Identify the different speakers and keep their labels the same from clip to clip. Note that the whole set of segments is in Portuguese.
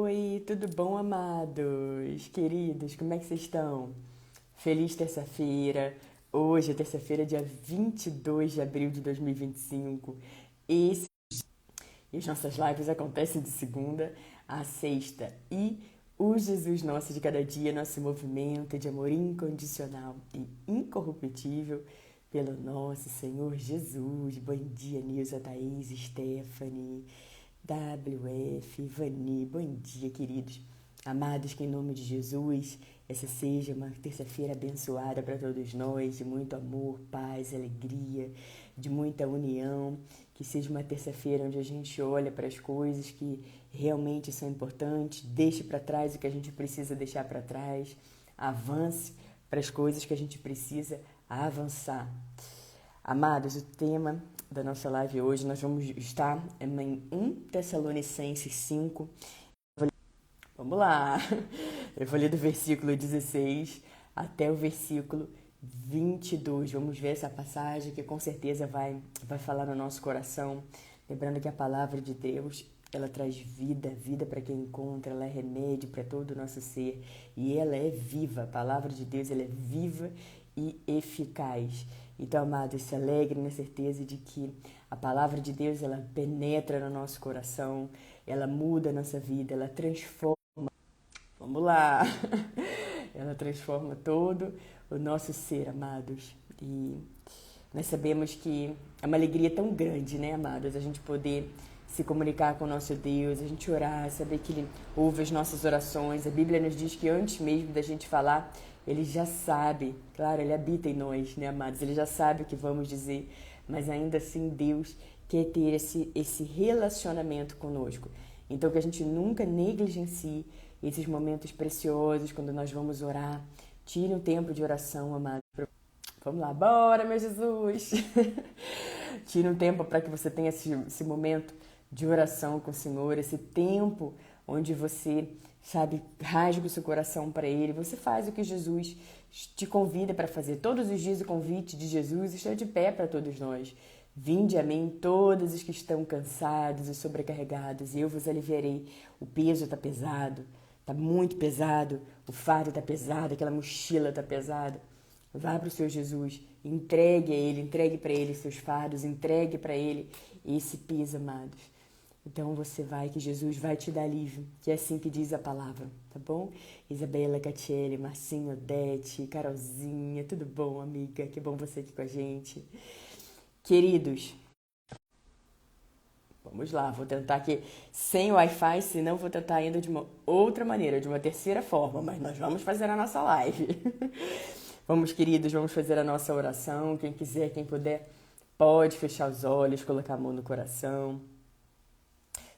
Speaker 1: Oi, tudo bom, amados? Queridos, como é que vocês estão? Feliz terça-feira. Hoje é terça-feira, dia 22 de abril de 2025. Esse... E as nossas lives acontecem de segunda a sexta. E o Jesus Nosso de cada dia, nosso movimento de amor incondicional e incorruptível pelo nosso Senhor Jesus. Bom dia, Nilza, Thaís, Stephanie, WF, Vani, bom dia, queridos. Amados, que em nome de Jesus, essa seja uma terça-feira abençoada para todos nós, de muito amor, paz, alegria, de muita união. Que seja uma terça-feira onde a gente olha para as coisas que realmente são importantes, deixe para trás o que a gente precisa deixar para trás, avance para as coisas que a gente precisa avançar. Amados, o tema da nossa live hoje, nós vamos estar em 1 Tessalonicenses 5. Vamos lá! Eu vou ler do versículo 16 até o versículo 22. Vamos ver essa passagem que com certeza vai falar no nosso coração. Lembrando que a palavra de Deus, ela traz vida, vida para quem encontra, ela é remédio para todo o nosso ser e ela é viva. A palavra de Deus, ela é viva e eficaz. Então, amados, se alegre na certeza de que a palavra de Deus, ela penetra no nosso coração, ela muda a nossa vida, ela transforma. Vamos lá! Ela transforma todo o nosso ser, amados. E nós sabemos que é uma alegria tão grande, né, amados? A gente poder se comunicar com o nosso Deus, a gente orar, saber que Ele ouve as nossas orações. A Bíblia nos diz que antes mesmo da gente falar, Ele já sabe. Claro, Ele habita em nós, né, amados? Ele já sabe o que vamos dizer, mas ainda assim Deus quer ter esse relacionamento conosco. Então que a gente nunca negligencie esses momentos preciosos quando nós vamos orar. Tire um tempo de oração, amado. Vamos lá, bora, meu Jesus! Tire um tempo para que você tenha esse momento de oração com o Senhor, esse tempo onde você, sabe, rasga o seu coração para Ele. Você faz o que Jesus te convida para fazer. Todos os dias o convite de Jesus está de pé para todos nós. Vinde a mim todos os que estão cansados e sobrecarregados, e eu vos aliviarei. O peso está pesado, está muito pesado, o fardo está pesado, aquela mochila está pesada. Vá para o Senhor Jesus, entregue a Ele, entregue para Ele seus fardos, entregue para Ele esse peso, amados. Então você vai, que Jesus vai te dar alívio, que é assim que diz a palavra, tá bom? Isabela, Catiele, Marcinho, Odete, Carolzinha, tudo bom, amiga? Que bom você aqui com a gente. Queridos, vamos lá, vou tentar aqui sem Wi-Fi, senão vou tentar ainda de uma outra maneira, de uma terceira forma, mas nós vamos fazer a nossa live. Vamos, queridos, vamos fazer a nossa oração. Quem quiser, quem puder, pode fechar os olhos, colocar a mão no coração.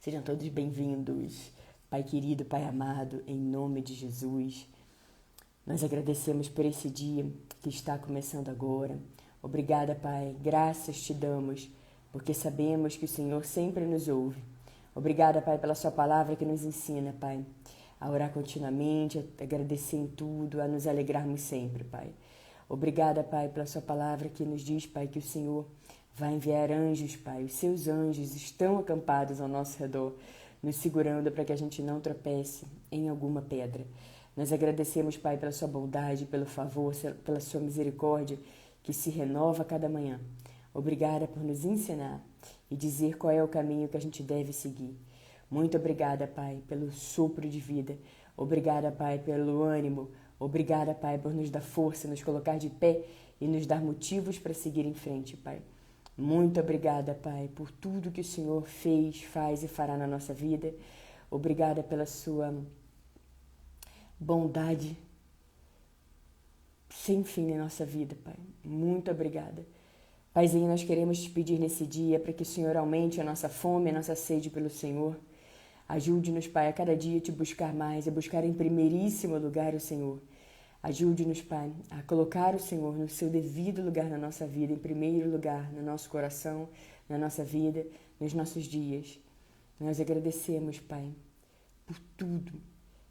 Speaker 1: Sejam todos bem-vindos. Pai querido, Pai amado, em nome de Jesus, nós agradecemos por esse dia que está começando agora. Obrigada, Pai. Graças te damos, porque sabemos que o Senhor sempre nos ouve. Obrigada, Pai, pela sua palavra que nos ensina, Pai, a orar continuamente, a agradecer em tudo, a nos alegrarmos sempre, Pai. Obrigada, Pai, pela sua palavra que nos diz, Pai, que o Senhor vai enviar anjos, Pai. Os seus anjos estão acampados ao nosso redor, nos segurando para que a gente não tropece em alguma pedra. Nós agradecemos, Pai, pela sua bondade, pelo favor, pela sua misericórdia, que se renova a cada manhã. Obrigada por nos ensinar e dizer qual é o caminho que a gente deve seguir. Muito obrigada, Pai, pelo sopro de vida. Obrigada, Pai, pelo ânimo. Obrigada, Pai, por nos dar força, nos colocar de pé e nos dar motivos para seguir em frente, Pai. Muito obrigada, Pai, por tudo que o Senhor fez, faz e fará na nossa vida. Obrigada pela sua bondade sem fim na nossa vida, Pai. Muito obrigada. Paizinho, nós queremos te pedir nesse dia para que o Senhor aumente a nossa fome, a nossa sede pelo Senhor. Ajude-nos, Pai, a cada dia te buscar mais, a buscar em primeiríssimo lugar o Senhor. Ajude-nos, Pai, a colocar o Senhor no seu devido lugar na nossa vida, em primeiro lugar, no nosso coração, na nossa vida, nos nossos dias. Nós agradecemos, Pai, por tudo.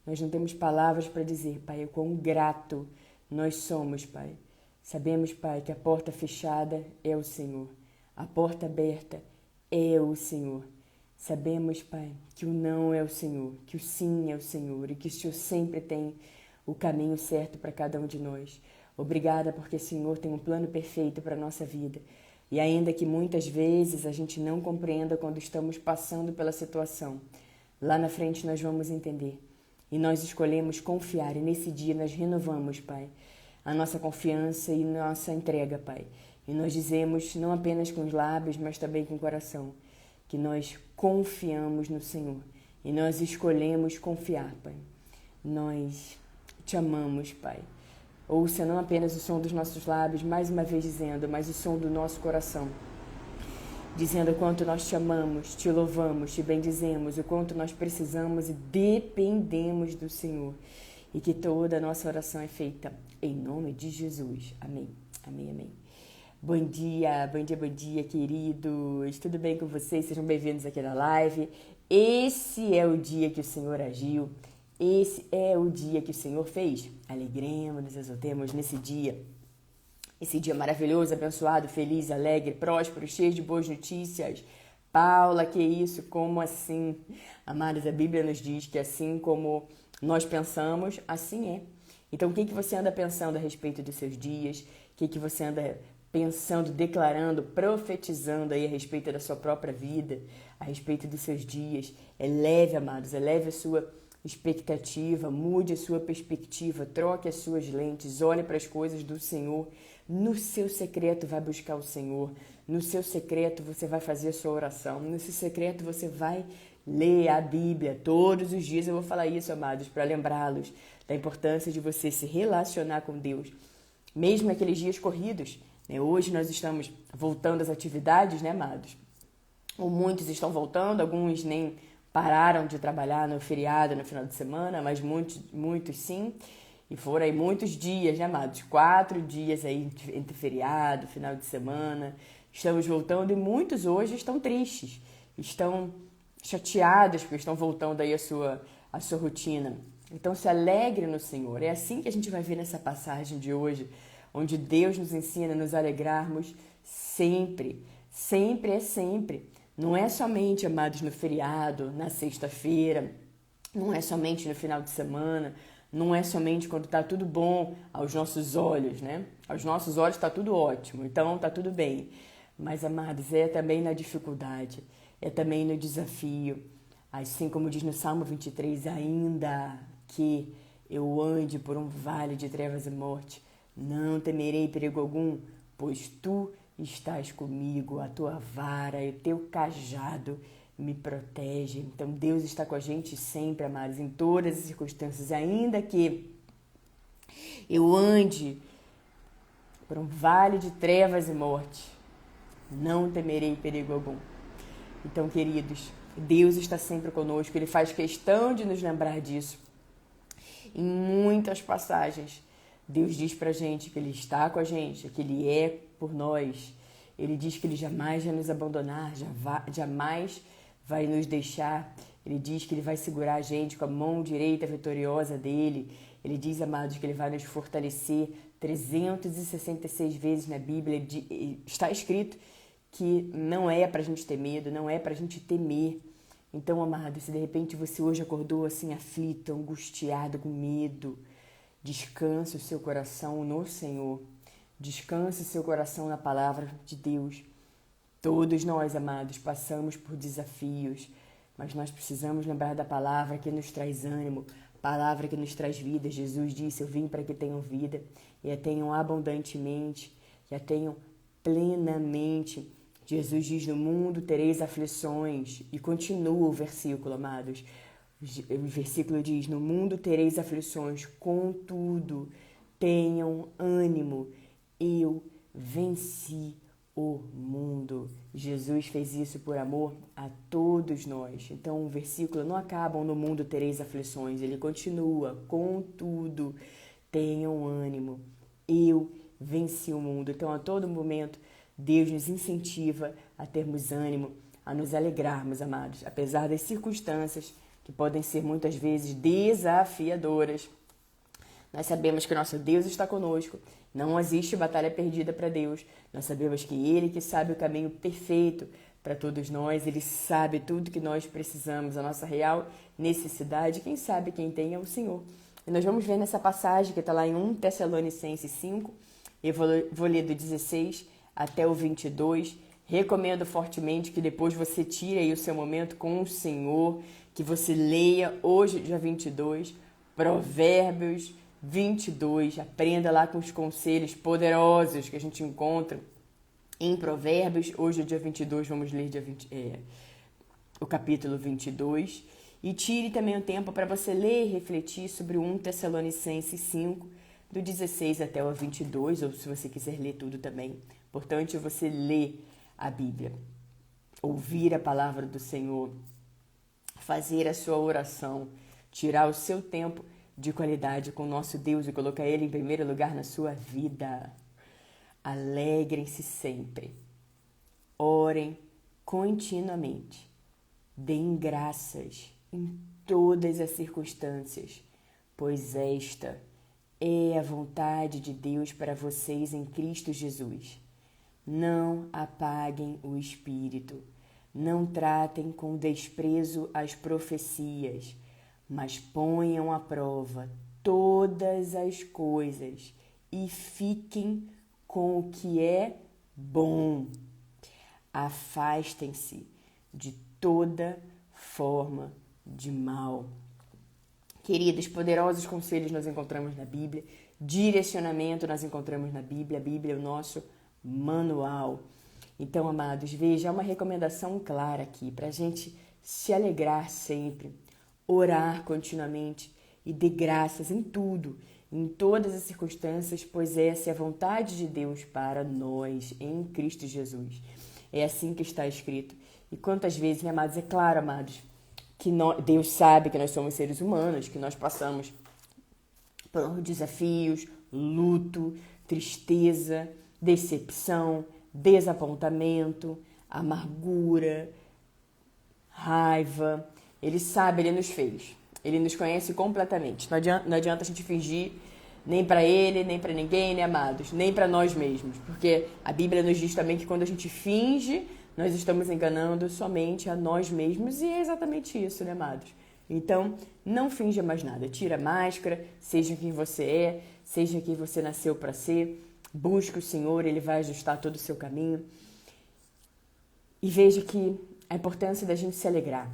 Speaker 1: Nós não temos palavras para dizer, Pai, o quão grato nós somos, Pai. Sabemos, Pai, que a porta fechada é o Senhor. A porta aberta é o Senhor. Sabemos, Pai, que o não é o Senhor, que o sim é o Senhor e que o Senhor sempre tem o caminho certo para cada um de nós. Obrigada porque o Senhor tem um plano perfeito para a nossa vida. E ainda que muitas vezes a gente não compreenda quando estamos passando pela situação, lá na frente nós vamos entender. E nós escolhemos confiar e nesse dia nós renovamos, Pai, a nossa confiança e nossa entrega, Pai. E nós dizemos, não apenas com os lábios, mas também com o coração, que nós confiamos no Senhor. E nós escolhemos confiar, Pai. Nós te amamos, Pai. Ouça não apenas o som dos nossos lábios, mais uma vez dizendo, mas o som do nosso coração. Dizendo o quanto nós te amamos, te louvamos, te bendizemos, o quanto nós precisamos e dependemos do Senhor. E que toda a nossa oração é feita em nome de Jesus. Amém, amém, amém. Bom dia, queridos. Tudo bem com vocês? Sejam bem-vindos aqui na live. Esse é o dia que o Senhor agiu. Esse é o dia que o Senhor fez. Alegremos-nos, exultemos nesse dia. Esse dia maravilhoso, abençoado, feliz, alegre, próspero, cheio de boas notícias. Paula, que isso? Como assim? Amados, a Bíblia nos diz que assim como nós pensamos, assim é. Então, o que você anda pensando a respeito dos seus dias? O que você anda pensando, declarando, profetizando aí a respeito da sua própria vida, a respeito dos seus dias? Eleve, amados, eleve a sua expectativa, mude a sua perspectiva, troque as suas lentes, olhe para as coisas do Senhor. No seu secreto vai buscar o Senhor, no seu secreto você vai fazer a sua oração, no seu secreto você vai ler a Bíblia. Todos os dias eu vou falar isso, amados, para lembrá-los da importância de você se relacionar com Deus, mesmo naqueles dias corridos, né? Hoje nós estamos voltando às atividades, né, amados? Ou muitos estão voltando, alguns nem pararam de trabalhar no feriado, no final de semana, mas muitos sim. E foram aí muitos dias, né, amados? 4 dias aí entre feriado, final de semana. Estamos voltando e muitos hoje estão tristes, estão chateados porque estão voltando aí a sua rotina. Então se alegre no Senhor. É assim que a gente vai ver nessa passagem de hoje, onde Deus nos ensina a nos alegrarmos sempre. Sempre é sempre. Não é somente, amados, no feriado, na sexta-feira, não é somente no final de semana, não é somente quando está tudo bom aos nossos olhos, né? Aos nossos olhos está tudo ótimo, então está tudo bem. Mas, amados, é também na dificuldade, é também no desafio. Assim como diz no Salmo 23, ainda que eu ande por um vale de trevas e morte, não temerei perigo algum, pois tu estás comigo, a tua vara e o teu cajado me protege. Então Deus está com a gente sempre, amados, em todas as circunstâncias. Ainda que eu ande por um vale de trevas e morte, não temerei perigo algum. Então, queridos, Deus está sempre conosco. Ele faz questão de nos lembrar disso. Em muitas passagens, Deus diz pra gente que Ele está com a gente, que Ele é por nós. Ele diz que Ele jamais vai nos abandonar, jamais vai nos deixar. Ele diz que Ele vai segurar a gente com a mão direita vitoriosa dEle. Ele diz, amados, que Ele vai nos fortalecer 366 vezes na Bíblia. Está escrito que não é pra gente ter medo, não é pra gente temer. Então, amados, se de repente você hoje acordou assim aflito, angustiado, com medo, descanse o seu coração no Senhor. Descanse o seu coração na palavra de Deus. Todos nós, amados, passamos por desafios, mas nós precisamos lembrar da palavra que nos traz ânimo, palavra que nos traz vida. Jesus disse, eu vim para que tenham vida e a tenham abundantemente, e a tenham plenamente. Jesus diz, no mundo tereis aflições, e continua o versículo, amados. O versículo diz, no mundo tereis aflições, contudo, tenham ânimo, eu venci o mundo. Jesus fez isso por amor a todos nós. Então o versículo não acaba, no mundo tereis aflições, ele continua, contudo, tenham ânimo, eu venci o mundo. Então a todo momento, Deus nos incentiva a termos ânimo, a nos alegrarmos, amados, apesar das circunstâncias que podem ser muitas vezes desafiadoras. Nós sabemos que nosso Deus está conosco, não existe batalha perdida para Deus. Nós sabemos que Ele que sabe o caminho perfeito para todos nós, Ele sabe tudo que nós precisamos, a nossa real necessidade. Quem sabe quem tem é o Senhor. E nós vamos ver nessa passagem que está lá em 1 Tessalonicenses 5, eu vou ler do 16 até o 22. Recomendo fortemente que depois você tire aí o seu momento com o Senhor, que você leia hoje, dia 22, Provérbios 22. Aprenda lá com os conselhos poderosos que a gente encontra em Provérbios. Hoje, dia 22, vamos ler o capítulo 22. E tire também o tempo para você ler e refletir sobre 1 Tessalonicenses 5, do 16 até o 22, ou se você quiser ler tudo também. Importante é você ler a Bíblia, ouvir a palavra do Senhor, fazer a sua oração, tirar o seu tempo de qualidade com o nosso Deus e colocar Ele em primeiro lugar na sua vida. Alegrem-se sempre, orem continuamente, deem graças em todas as circunstâncias, pois esta é a vontade de Deus para vocês em Cristo Jesus. Não apaguem o espírito, não tratem com desprezo as profecias, mas ponham à prova todas as coisas e fiquem com o que é bom. Afastem-se de toda forma de mal. Queridos, poderosos conselhos nós encontramos na Bíblia, direcionamento nós encontramos na Bíblia, a Bíblia é o nosso manual. Então, amados, veja, há uma recomendação clara aqui para a gente se alegrar sempre, orar continuamente e dar graças em tudo, em todas as circunstâncias, pois essa é a vontade de Deus para nós em Cristo Jesus. É assim que está escrito. E quantas vezes, né, amados, é claro, amados, que Deus sabe que nós somos seres humanos, que nós passamos por desafios, luto, tristeza, decepção, desapontamento, amargura, raiva. Ele sabe, Ele nos fez. Ele nos conhece completamente. Não adianta a gente fingir nem para Ele, nem para ninguém, né, amados? Nem para nós mesmos. Porque a Bíblia nos diz também que quando a gente finge, nós estamos enganando somente a nós mesmos. E é exatamente isso, né, amados? Então, não finja mais nada. Tira a máscara, seja quem você é, seja quem você nasceu para ser. Busque o Senhor, Ele vai ajustar todo o seu caminho. E veja que a importância da gente se alegrar.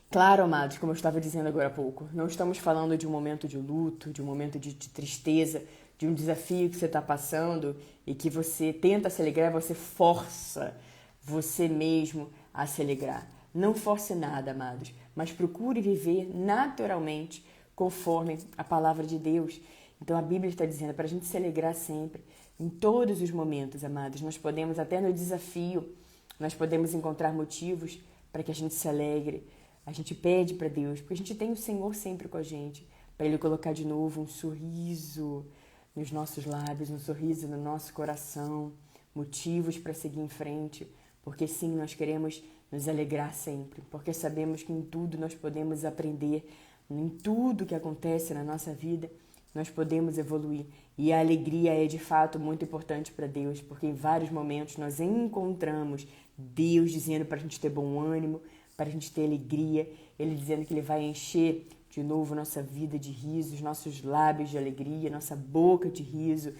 Speaker 1: Claro, amados, como eu estava dizendo agora há pouco, não estamos falando de um momento de luto, de um momento de tristeza, de um desafio que você está passando e que você tenta se alegrar, você força você mesmo a se alegrar. Não force nada, amados, mas procure viver naturalmente conforme a palavra de Deus. Então a Bíblia está dizendo para a gente se alegrar sempre, em todos os momentos, amados. Nós podemos, até no desafio, nós podemos encontrar motivos para que a gente se alegre. A gente pede para Deus, porque a gente tem o Senhor sempre com a gente, para Ele colocar de novo um sorriso nos nossos lábios, um sorriso no nosso coração, motivos para seguir em frente, porque sim, nós queremos nos alegrar sempre, porque sabemos que em tudo nós podemos aprender, em tudo que acontece na nossa vida, nós podemos evoluir. E a alegria é de fato muito importante para Deus, porque em vários momentos nós encontramos Deus dizendo para a gente ter bom ânimo, para a gente ter alegria, Ele dizendo que Ele vai encher de novo nossa vida de risos, nossos lábios de alegria, nossa boca de riso.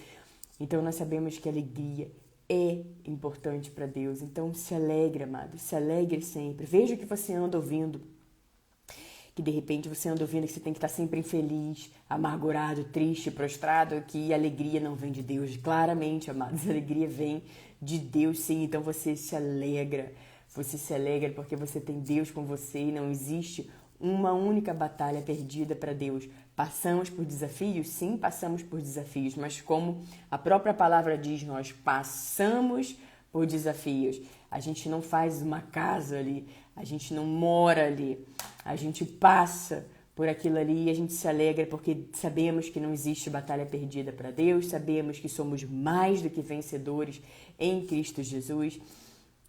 Speaker 1: Então nós sabemos que a alegria é importante para Deus. Então se alegre, amado, se alegre sempre. Veja o que você anda ouvindo, que de repente você anda ouvindo que você tem que estar sempre infeliz, amargurado, triste, prostrado, que a alegria não vem de Deus. Claramente, amados, a alegria vem de Deus, sim. Então você se alegra. Você se alegra porque você tem Deus com você e não existe uma única batalha perdida para Deus. Passamos por desafios? Sim, passamos por desafios, mas como a própria palavra diz, nós passamos por desafios. A gente não faz uma casa ali, a gente não mora ali, a gente passa por aquilo ali e a gente se alegra porque sabemos que não existe batalha perdida para Deus, sabemos que somos mais do que vencedores em Cristo Jesus.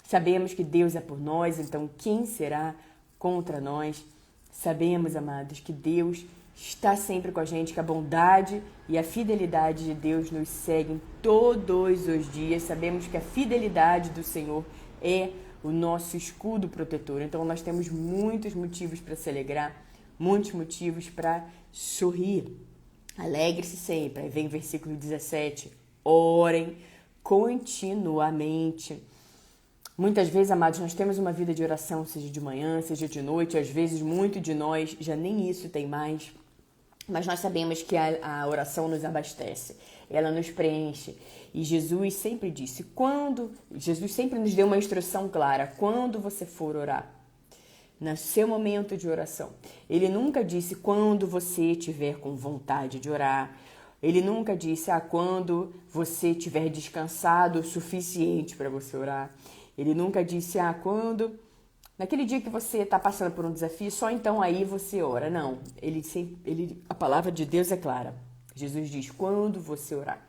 Speaker 1: Sabemos que Deus é por nós, então quem será contra nós? Sabemos, amados, que Deus está sempre com a gente, que a bondade e a fidelidade de Deus nos seguem todos os dias. Sabemos que a fidelidade do Senhor é o nosso escudo protetor. Então nós temos muitos motivos para se alegrar, muitos motivos para sorrir. Alegre-se sempre. Aí vem o versículo 17. Orem continuamente. Muitas vezes, amados, nós temos uma vida de oração, seja de manhã, seja de noite. Às vezes, muito de nós já nem isso tem mais. Mas nós sabemos que a oração nos abastece, ela nos preenche. E Jesus sempre disse, Jesus sempre nos deu uma instrução clara, quando você for orar, no seu momento de oração. Ele nunca disse quando você estiver com vontade de orar. Ele nunca disse quando você estiver descansado o suficiente para você orar. Ele nunca disse quando... Naquele dia que você está passando por um desafio, só então aí você ora. Não, a palavra de Deus é clara. Jesus diz, quando você orar.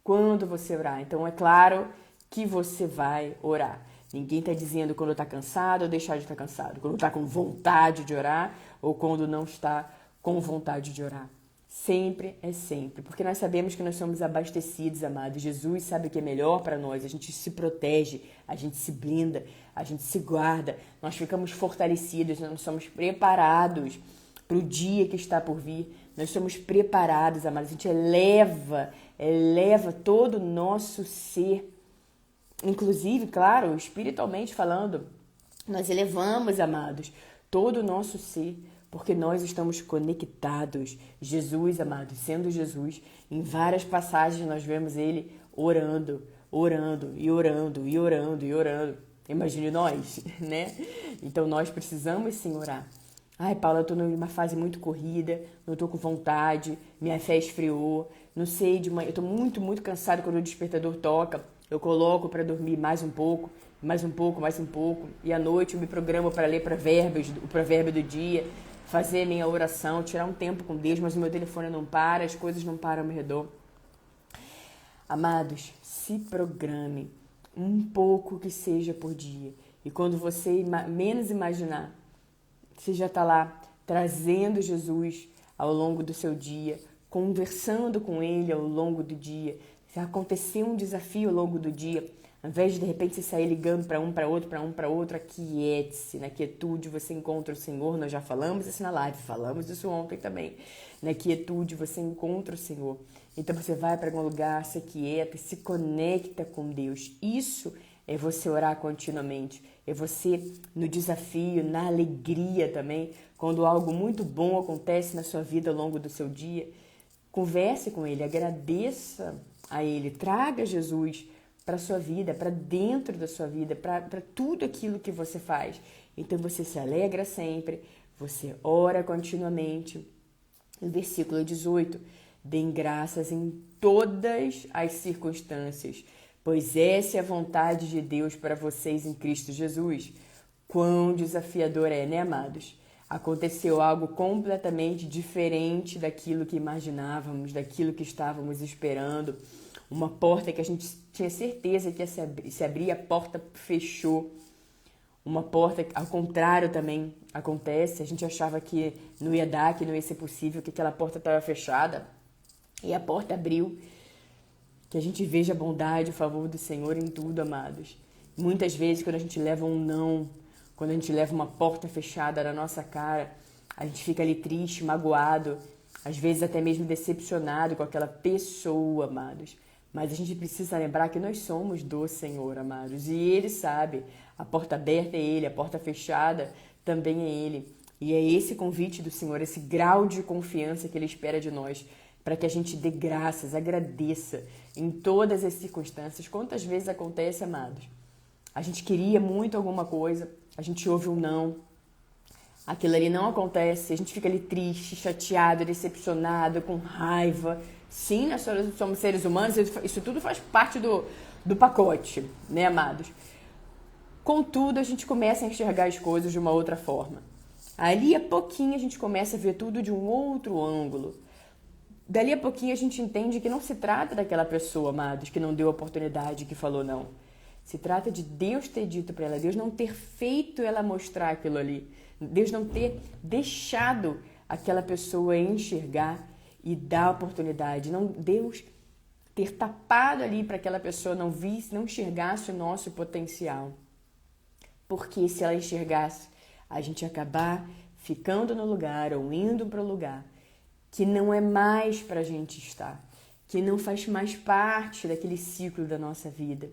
Speaker 1: Quando você orar. Então é claro que você vai orar. Ninguém está dizendo quando está cansado ou deixar de estar cansado. Quando está com vontade de orar ou quando não está com vontade de orar. Sempre é sempre. Porque nós sabemos que nós somos abastecidos, amados. Jesus sabe o que é melhor para nós. A gente se protege, a gente se blinda, a gente se guarda. Nós ficamos fortalecidos, nós somos preparados para o dia que está por vir. Nós somos preparados, amados. A gente eleva todo o nosso ser. Inclusive, claro, espiritualmente falando, nós elevamos, amados, todo o nosso ser, porque nós estamos conectados. Jesus, amados, sendo Jesus, em várias passagens nós vemos ele orando. Imagine nós, né? Então nós precisamos sim orar. Ai, Paula, eu tô numa fase muito corrida, não tô com vontade, minha fé esfriou, não sei, eu tô muito, muito cansado quando o despertador toca. Eu coloco para dormir mais um pouco, e à noite eu me programo para ler o provérbio do dia, fazer minha oração, tirar um tempo com Deus, mas o meu telefone não para, as coisas não param ao meu redor. Amados, se programe um pouco que seja por dia. E quando você menos imaginar, você já está lá trazendo Jesus ao longo do seu dia, conversando com Ele ao longo do dia. Se acontecer um desafio ao longo do dia, ao invés de repente você sair ligando para um, para outro, aquiete-se. Na quietude você encontra o Senhor. Nós já falamos isso na live, falamos isso ontem também. Na quietude você encontra o Senhor. Então você vai para algum lugar, se aquieta, se conecta com Deus. Isso é você orar continuamente. É você no desafio, na alegria também. Quando algo muito bom acontece na sua vida ao longo do seu dia, converse com Ele, agradeça a Ele, traga Jesus para a sua vida, para dentro da sua vida, para tudo aquilo que você faz. Então você se alegra sempre, você ora continuamente. No versículo 18, deem graças em todas as circunstâncias, pois essa é a vontade de Deus para vocês em Cristo Jesus. Quão desafiador é, né, amados? Aconteceu algo completamente diferente daquilo que imaginávamos, daquilo que estávamos esperando. Uma porta que a gente tinha certeza que ia se abrir, a porta fechou. Uma porta, ao contrário, também acontece. A gente achava que não ia dar, que não ia ser possível, que aquela porta estava fechada. E a porta abriu. Que a gente veja a bondade, o favor do Senhor em tudo, amados. Muitas vezes, quando a gente leva um não, quando a gente leva uma porta fechada na nossa cara, a gente fica ali triste, magoado, às vezes até mesmo decepcionado com aquela pessoa, amados. Mas a gente precisa lembrar que nós somos do Senhor, amados. E Ele sabe, a porta aberta é Ele, a porta fechada também é Ele. E é esse convite do Senhor, esse grau de confiança que Ele espera de nós, para que a gente dê graças, agradeça em todas as circunstâncias. Quantas vezes acontece, amados? A gente queria muito alguma coisa, a gente ouve um não, aquilo ali não acontece, a gente fica ali triste, chateado, decepcionado, com raiva. Sim, nós somos seres humanos, isso tudo faz parte do pacote, né, amados? Contudo, a gente começa a enxergar as coisas de uma outra forma. Ali a pouquinho a gente começa a ver tudo de um outro ângulo. Dali a pouquinho a gente entende que não se trata daquela pessoa, amados, que não deu oportunidade, que falou não. Se trata de Deus ter dito para ela, Deus não ter feito ela mostrar aquilo ali. Deus não ter deixado aquela pessoa enxergar e dar oportunidade. Não, Deus ter tapado ali para que aquela pessoa não visse, não enxergasse o nosso potencial. Porque se ela enxergasse, a gente ia acabar ficando no lugar ou indo para o lugar que não é mais para a gente estar, que não faz mais parte daquele ciclo da nossa vida.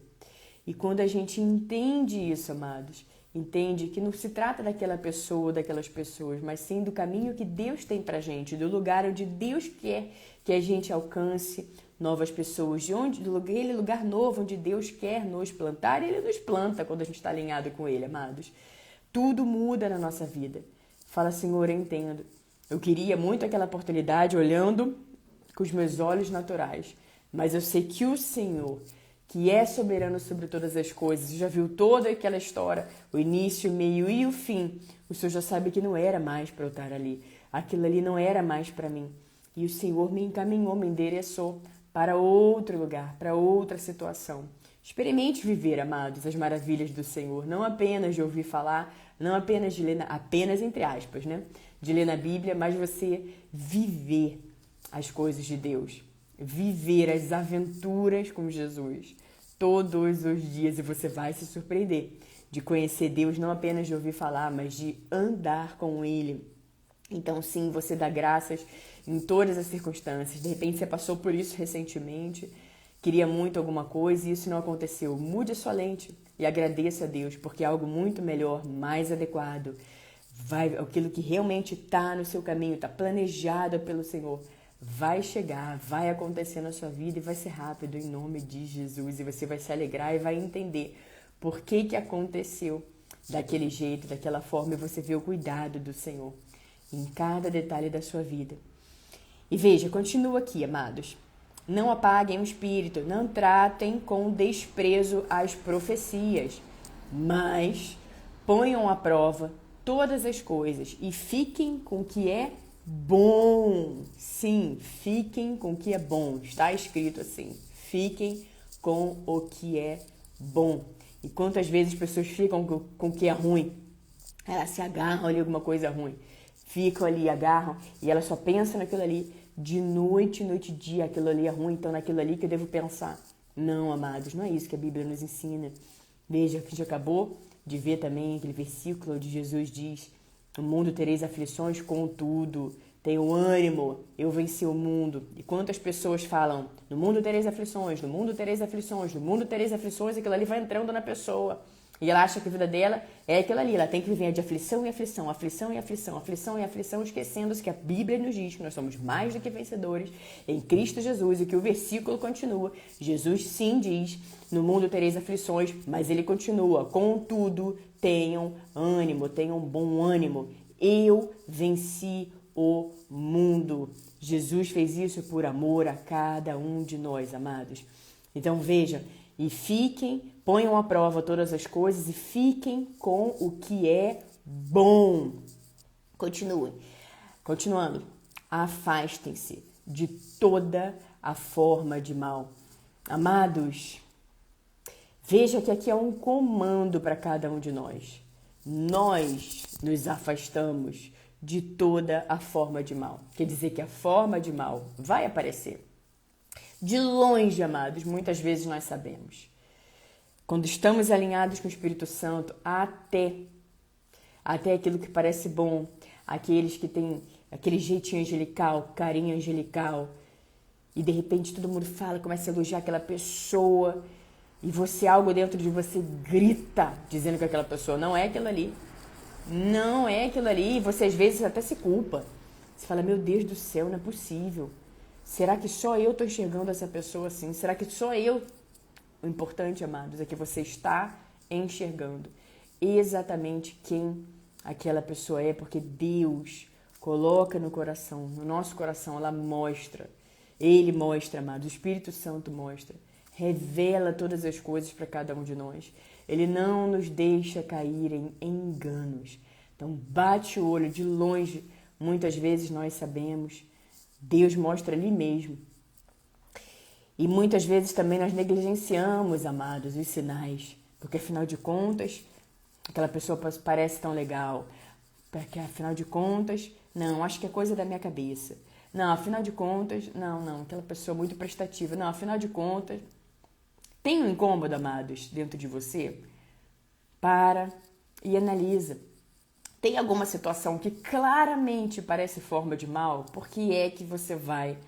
Speaker 1: E quando a gente entende isso, amados, entende que não se trata daquela pessoa ou daquelas pessoas, mas sim do caminho que Deus tem pra gente, do lugar onde Deus quer que a gente alcance novas pessoas, aquele lugar novo onde Deus quer nos plantar, Ele nos planta quando a gente está alinhado com Ele, amados. Tudo muda na nossa vida. Fala, Senhor, eu entendo. Eu queria muito aquela oportunidade olhando com os meus olhos naturais, mas eu sei que o Senhor, que é soberano sobre todas as coisas, já viu toda aquela história, o início, o meio e o fim. O Senhor já sabe que não era mais para eu estar ali. Aquilo ali não era mais para mim. E o Senhor me encaminhou, me endereçou para outro lugar, para outra situação. Experimente viver, amados, as maravilhas do Senhor, não apenas de ouvir falar, não apenas de ler, apenas entre aspas, né? De ler na Bíblia, mas você viver as coisas de Deus, viver as aventuras com Jesus todos os dias, e você vai se surpreender de conhecer Deus, não apenas de ouvir falar, mas de andar com Ele. Então sim, você dá graças em todas as circunstâncias. De repente você passou por isso recentemente, queria muito alguma coisa e isso não aconteceu. Mude a sua lente e agradeça a Deus, porque é algo muito melhor, mais adequado. Aquilo que realmente está no seu caminho, está planejado pelo Senhor, vai chegar, vai acontecer na sua vida e vai ser rápido em nome de Jesus. E você vai se alegrar e vai entender por que aconteceu daquele jeito, daquela forma, e você vê o cuidado do Senhor em cada detalhe da sua vida. E veja, continua aqui, amados. Não apaguem o espírito, não tratem com desprezo as profecias, mas ponham à prova todas as coisas e fiquem com o que é bom. Sim, fiquem com o que é bom. Está escrito assim, fiquem com o que é bom. E quantas vezes as pessoas ficam com o que é ruim? Elas se agarram ali alguma coisa ruim. Ficam ali, agarram, e elas só pensam naquilo ali. De noite, noite e dia, aquilo ali é ruim, então naquilo ali que eu devo pensar. Não, amados, não é isso que a Bíblia nos ensina. Veja, que a gente acabou de ver também aquele versículo onde Jesus diz: no mundo tereis aflições, contudo, tenham ânimo, eu venci o mundo. E quantas pessoas falam, no mundo tereis aflições, no mundo tereis aflições, no mundo tereis aflições, aquilo ali vai entrando na pessoa. E ela acha que a vida dela é aquilo ali, ela tem que viver de aflição e aflição, aflição e aflição, aflição e aflição, esquecendo-se que a Bíblia nos diz que nós somos mais do que vencedores em Cristo Jesus, e que o versículo continua. Jesus sim diz, no mundo tereis aflições, mas ele continua, contudo, tenham ânimo, tenham bom ânimo. Eu venci o mundo. Jesus fez isso por amor a cada um de nós, amados. Então veja, e ponham à prova todas as coisas e fiquem com o que é bom. Continuando. Afastem-se de toda a forma de mal. Amados, veja que aqui é um comando para cada um de nós. Nós nos afastamos de toda a forma de mal. Quer dizer que a forma de mal vai aparecer. De longe, amados, muitas vezes nós sabemos. Quando estamos alinhados com o Espírito Santo, até aquilo que parece bom, aqueles que têm aquele jeitinho angelical, carinho angelical, e de repente todo mundo fala, começa a elogiar aquela pessoa, e você, algo dentro de você grita, dizendo que aquela pessoa não é aquilo ali. Não é aquilo ali, e você às vezes até se culpa. Você fala, meu Deus do céu, não é possível. Será que só eu estou enxergando essa pessoa assim? Será que só eu... O importante, amados, é que você está enxergando exatamente quem aquela pessoa é, porque Deus coloca no coração, no nosso coração, ela mostra. Ele mostra, amados, o Espírito Santo mostra. Revela todas as coisas para cada um de nós. Ele não nos deixa cair em enganos. Então, bate o olho de longe. Muitas vezes nós sabemos. Deus mostra ali mesmo. E muitas vezes também nós negligenciamos, amados, os sinais. Porque, afinal de contas, aquela pessoa parece tão legal. Porque, afinal de contas, não, acho que é coisa da minha cabeça. Não, afinal de contas, não, aquela pessoa muito prestativa. Não, afinal de contas, tem um incômodo, amados, dentro de você? Para, e analisa. Tem alguma situação que claramente parece forma de mal? Por que é que você vai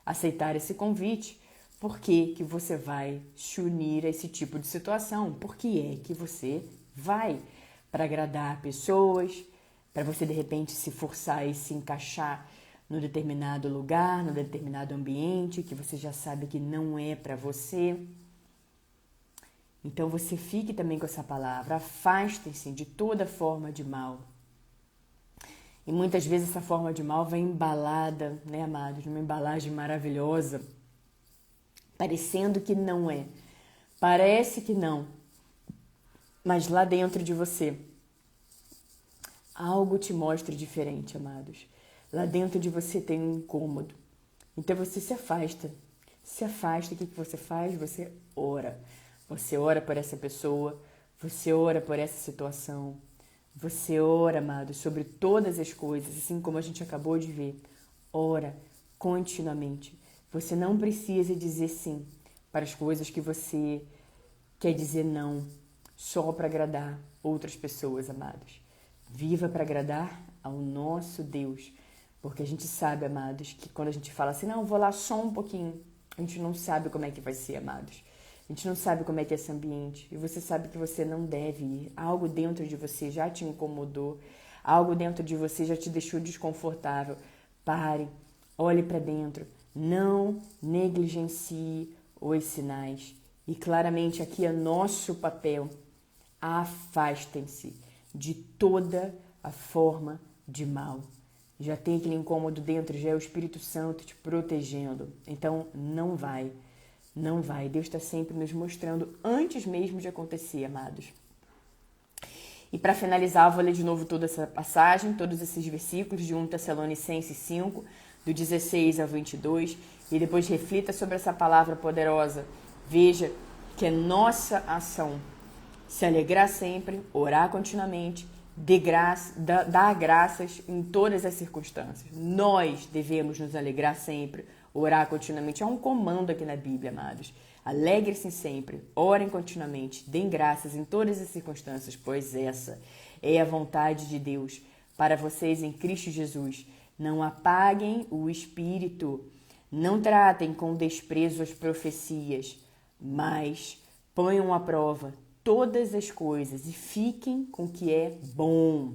Speaker 1: aceitar esse convite? Por que que você vai se unir a esse tipo de situação? Por que é que você vai? Para agradar pessoas, para você de repente se forçar e se encaixar no determinado lugar, no determinado ambiente que você já sabe que não é para você. Então você fique também com essa palavra, afastem-se de toda forma de mal. E muitas vezes essa forma de mal vem embalada, né, amados, numa embalagem maravilhosa, parecendo que não é. Parece que não, mas lá dentro de você, algo te mostra diferente, amados. Lá dentro de você tem um incômodo. Então você se afasta. Se afasta, o que você faz? Você ora. Você ora por essa pessoa, você ora por essa situação. Você ora, amados, sobre todas as coisas, assim como a gente acabou de ver. Ora continuamente. Você não precisa dizer sim para as coisas que você quer dizer não, só para agradar outras pessoas, amados. Viva para agradar ao nosso Deus. Porque a gente sabe, amados, que quando a gente fala assim, não, vou lá só um pouquinho, a gente não sabe como é que vai ser, amados. A gente não sabe como é que é esse ambiente. E você sabe que você não deve ir. Algo dentro de você já te incomodou. Algo dentro de você já te deixou desconfortável. Pare, olhe para dentro. Não negligencie os sinais. E claramente aqui é nosso papel. Afastem-se de toda a forma de mal. Já tem aquele incômodo dentro, já é o Espírito Santo te protegendo. Então não vai. Não vai. Deus está sempre nos mostrando antes mesmo de acontecer, amados. E para finalizar, eu vou ler de novo toda essa passagem, todos esses versículos de 1 Tessalonicenses 5, do 16 ao 22, e depois reflita sobre essa palavra poderosa. Veja que é nossa ação se alegrar sempre, orar continuamente, dar graças em todas as circunstâncias. Nós devemos nos alegrar sempre, orar continuamente. É um comando aqui na Bíblia, amados. Alegre-se sempre, orem continuamente, deem graças em todas as circunstâncias, pois essa é a vontade de Deus para vocês em Cristo Jesus. Não apaguem o Espírito, não tratem com desprezo as profecias, mas ponham à prova todas as coisas e fiquem com o que é bom.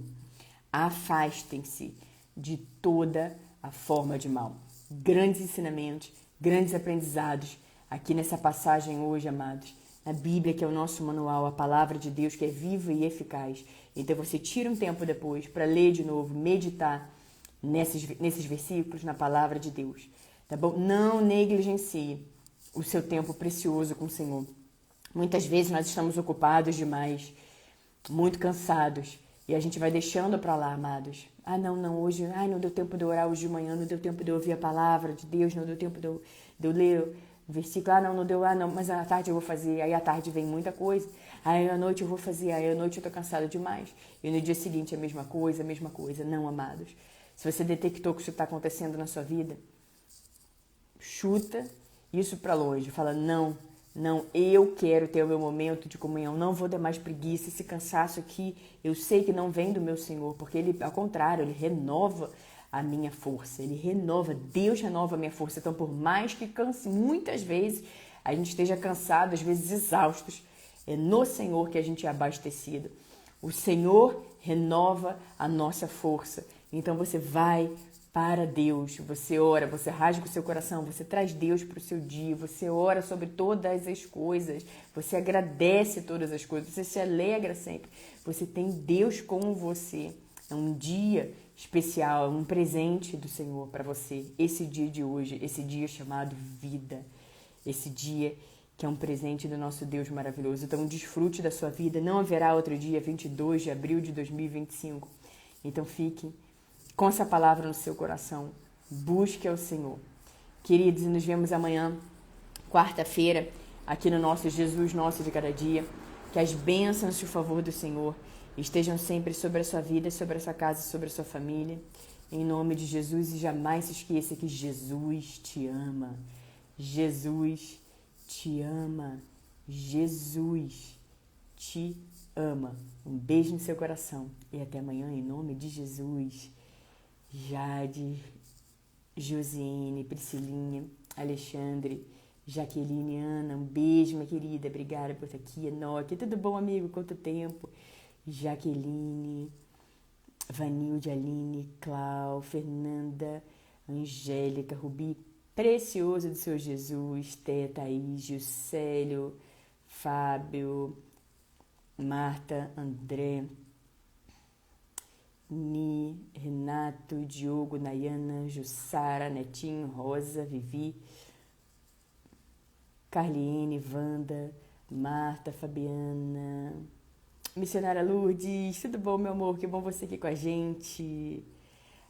Speaker 1: Afastem-se de toda a forma de mal. Grandes ensinamentos, grandes aprendizados aqui nessa passagem hoje, amados. Na Bíblia, que é o nosso manual, a palavra de Deus, que é viva e eficaz. Então você tira um tempo depois para ler de novo, meditar nesses versículos, na palavra de Deus. Tá bom? Não negligencie o seu tempo precioso com o Senhor. Muitas vezes nós estamos ocupados demais, muito cansados, e a gente vai deixando para lá, amados. Ah, não, hoje, não deu tempo de eu orar hoje de manhã, não deu tempo de eu ouvir a palavra de Deus, não deu tempo de eu ler o versículo, não deu, mas à tarde eu vou fazer, aí à tarde vem muita coisa, aí à noite eu vou fazer, aí à noite eu tô cansada demais, e no dia seguinte a mesma coisa. Não, amados. Se você detectou que isso está acontecendo na sua vida, chuta isso para longe, fala, não, eu quero ter o meu momento de comunhão, não vou dar mais preguiça, esse cansaço aqui, eu sei que não vem do meu Senhor, porque Ele, ao contrário, Ele renova a minha força, Deus renova a minha força. Então, por mais que canse, muitas vezes a gente esteja cansado, às vezes exaustos, é no Senhor que a gente é abastecido. O Senhor renova a nossa força. Então, você vai para Deus, você ora, você rasga o seu coração, você traz Deus para o seu dia, você ora sobre todas as coisas, você agradece todas as coisas, você se alegra sempre, você tem Deus com você. É um dia especial, um presente do Senhor para você, esse dia de hoje, esse dia chamado vida, esse dia que é um presente do nosso Deus maravilhoso. Então desfrute da sua vida, não haverá outro dia, 22 de abril de 2025. Então fique com essa palavra no seu coração, busque ao Senhor. Queridos, nos vemos amanhã, quarta-feira, aqui no nosso Jesus Nosso de Cada Dia. Que as bênçãos e o favor do Senhor estejam sempre sobre a sua vida, sobre a sua casa, sobre a sua família. Em nome de Jesus, e jamais se esqueça que Jesus te ama. Jesus te ama. Jesus te ama. Um beijo no seu coração. E até amanhã, em nome de Jesus. Jade, Josiane, Priscilinha, Alexandre, Jaqueline, Ana, um beijo, minha querida. Obrigada por estar aqui. Enoque, tudo bom, amigo? Quanto tempo? Jaqueline, Vanilde, Aline, Clau, Fernanda, Angélica, Rubi, Precioso do Senhor Jesus, Té, Thaís, Juscelio, Fábio, Marta, André, Ni, Renato, Diogo, Nayana, Jussara, Netinho, Rosa, Vivi, Carliene, Wanda, Marta, Fabiana, Missionária Lourdes, tudo bom, meu amor? Que bom você aqui com a gente.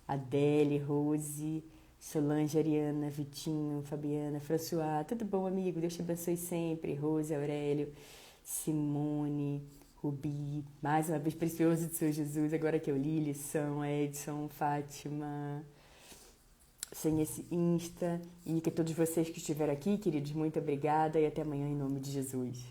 Speaker 1: Adele, Rose, Solange, Ariana, Vitinho, Fabiana, François, tudo bom, amigo? Deus te abençoe sempre. Rose, Aurélio, Simone, Rubi, mais uma vez Precioso do Senhor Jesus, agora que eu li, Lição, Edson, Fátima, sem esse Insta, e que todos vocês que estiveram aqui, queridos, muito obrigada e até amanhã em nome de Jesus.